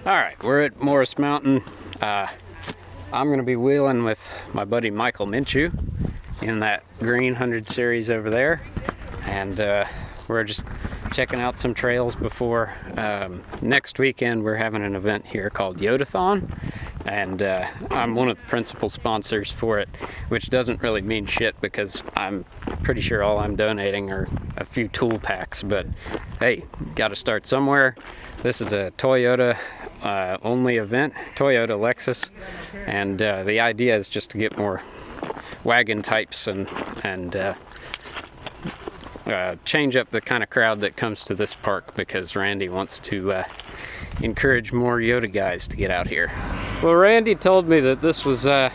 Alright, we're at Morris Mountain. I'm going to be wheeling with my buddy Michael Minshew in that green 100 series over there. And we're just checking out some trails before next weekend. We're having an event here called Yodathon. And I'm one of the principal sponsors for it, which doesn't really mean shit because I'm pretty sure all I'm donating are a few tool packs. But hey, got to start somewhere. This is a Toyota only event, Toyota Lexus, and the idea is just to get more wagon types and change up the kind of crowd that comes to this park, because Randy wants to encourage more Yoda guys to get out here. Well, Randy told me that this was the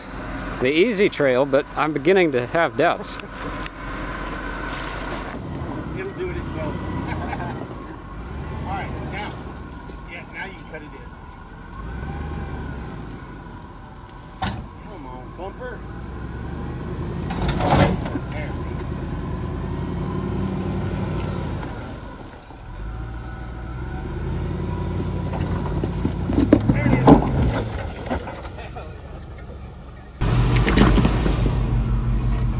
easy trail, but I'm beginning to have doubts. It'll do it itself. Alright, now you can cut it in. Come on, bumper. There. There it is. Come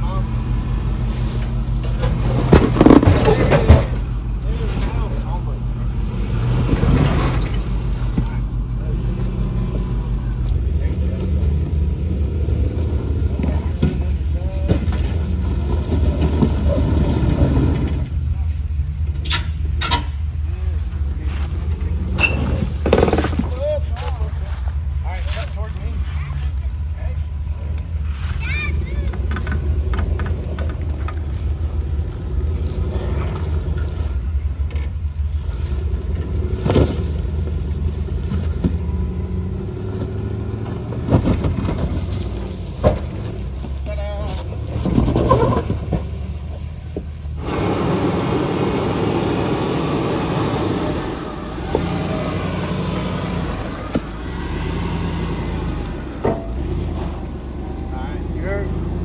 on.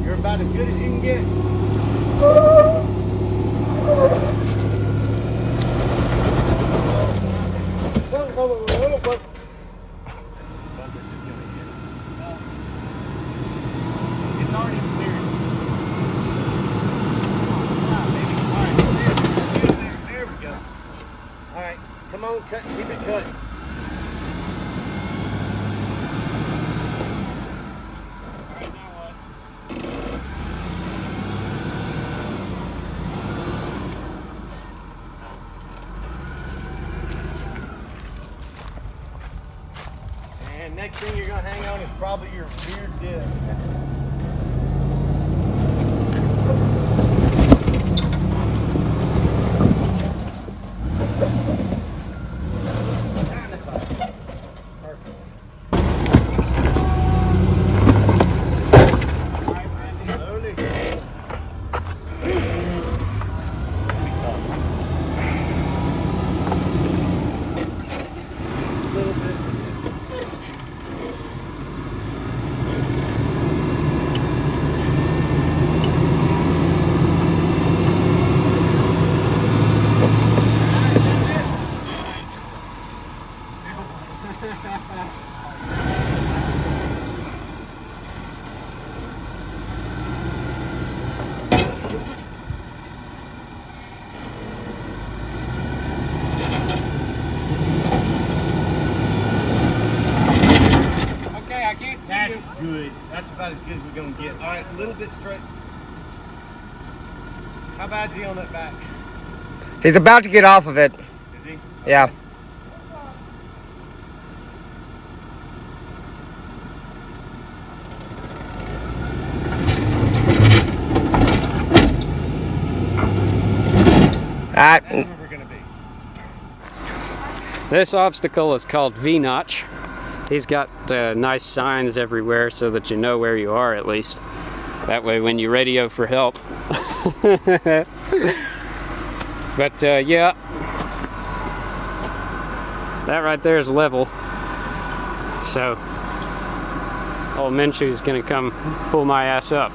You're about as good as you can get. Whoa, whoa, whoa, whoa, whoa. It's already cleared. Alright, there we go. Alright, come on, cut, keep it cut. And next thing you're going to hang on is probably your rear diff. That's good. That's about as good as we're going to get. All right, a little bit straight. How bad's he on that back? He's about to get off of it. Is he? Okay. Yeah. That's where we're going to be. This obstacle is called V-Notch. He's got nice signs everywhere so that you know where you are, at least. That way when you radio for help. But yeah, that right there is level. So old Minshew's gonna come pull my ass up.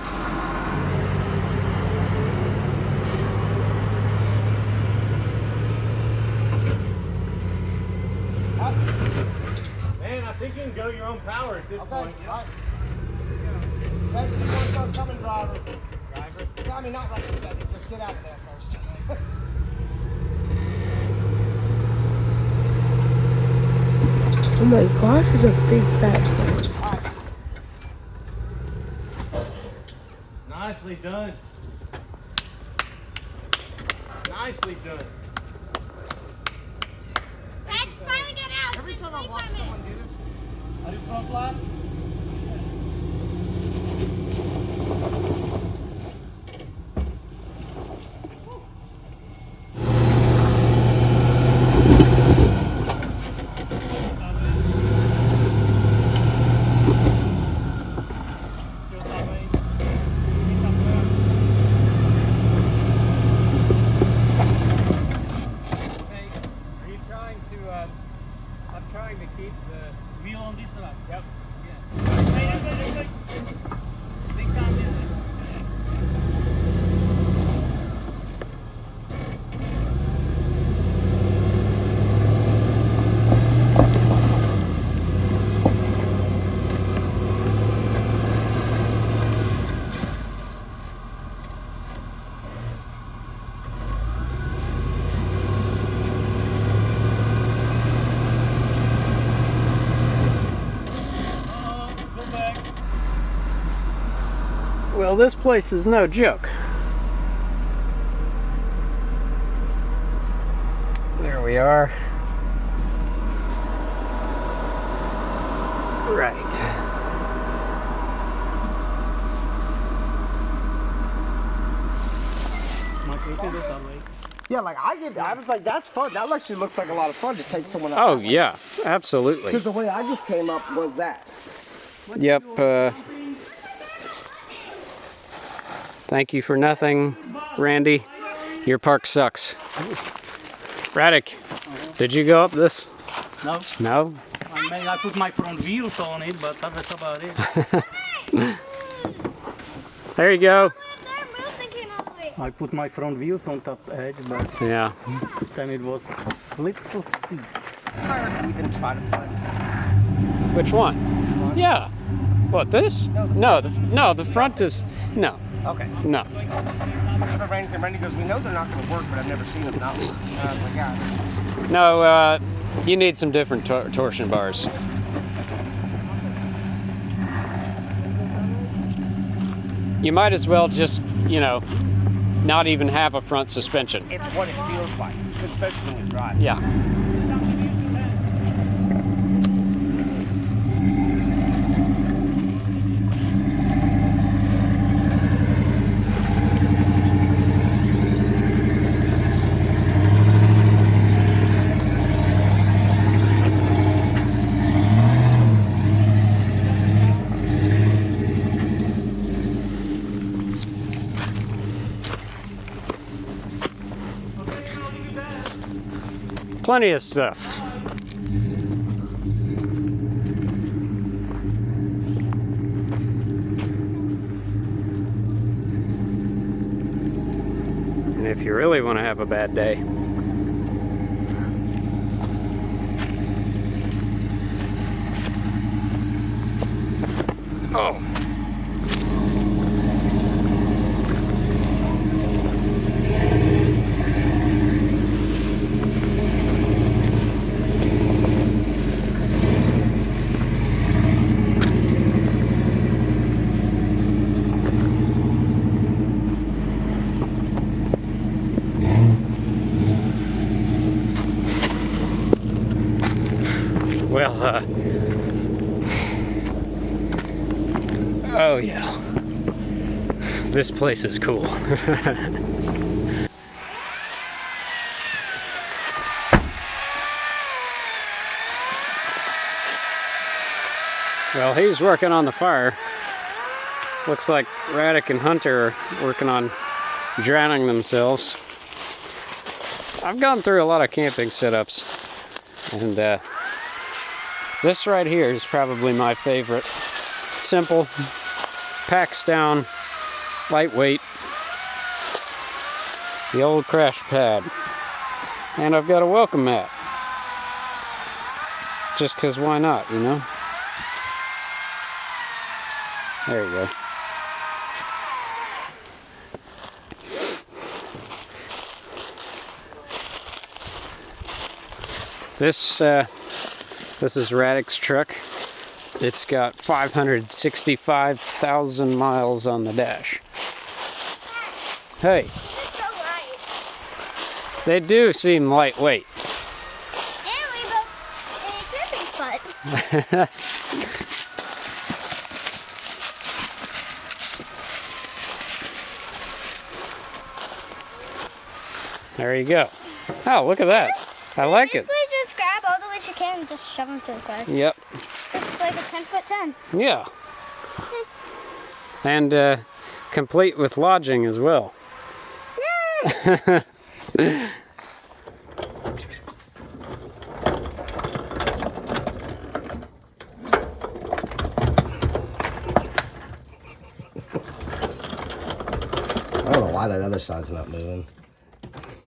can go your own power at this point. Right. Eventually, you want to start coming, driver. Driver? No, I mean, not right this second. Just get out of there first. Oh my gosh, it's a big fat thing. Nicely done. Nicely done. Let's finally get out. Every time I watch someone do this, Are you front lap? I'm trying to keep the Wheel on this side. Yep. Yeah. Hey. Stick down this way. Go back. Well, this place is no joke. There we are. Right. yeah, like I was like, that's fun. That actually looks like a lot of fun to take someone out. Oh, yeah, absolutely. Because the way I just came up was that. Yep. Thank you for nothing, Randy. Your park sucks. Radic, did you go up this? No, No? I put my front wheels on it, but that's about it. There you go. There, Wilson came all the way. I put my front wheels on top edge, but Yeah. then it was little steep. Even try to flex. Which one? Yeah. What, this? No, the front is, no, Okay. no. Because of Randy and Randy goes, we know they're not going to work, but I've never seen them not work. My God. No, you need some different torsion bars. You might as well just, not even have a front suspension. It's what it feels like, especially when you drive. Yeah. Plenty of stuff. And if you really want to have a bad day, oh. Well, oh yeah, this place is cool. Well, he's working on the fire. Looks like Radic and Hunter are working on drowning themselves. I've gone through a lot of camping setups, and this right here is probably my favorite. Simple, packs down, lightweight, the old crash pad. And I've got a welcome mat. Just 'cause why not, There you go. This is Radek's truck. It's got 565,000 miles on the dash. Hey, It's so light. they do seem lightweight. And we both a gripping foot. There you go. Oh, look at that. I like it. Basically, just grab all the weight you can and just shove them to the side. Yep. It's like a 10-foot 10. Yeah. And complete with lodging as well. I don't know why that other side's not moving.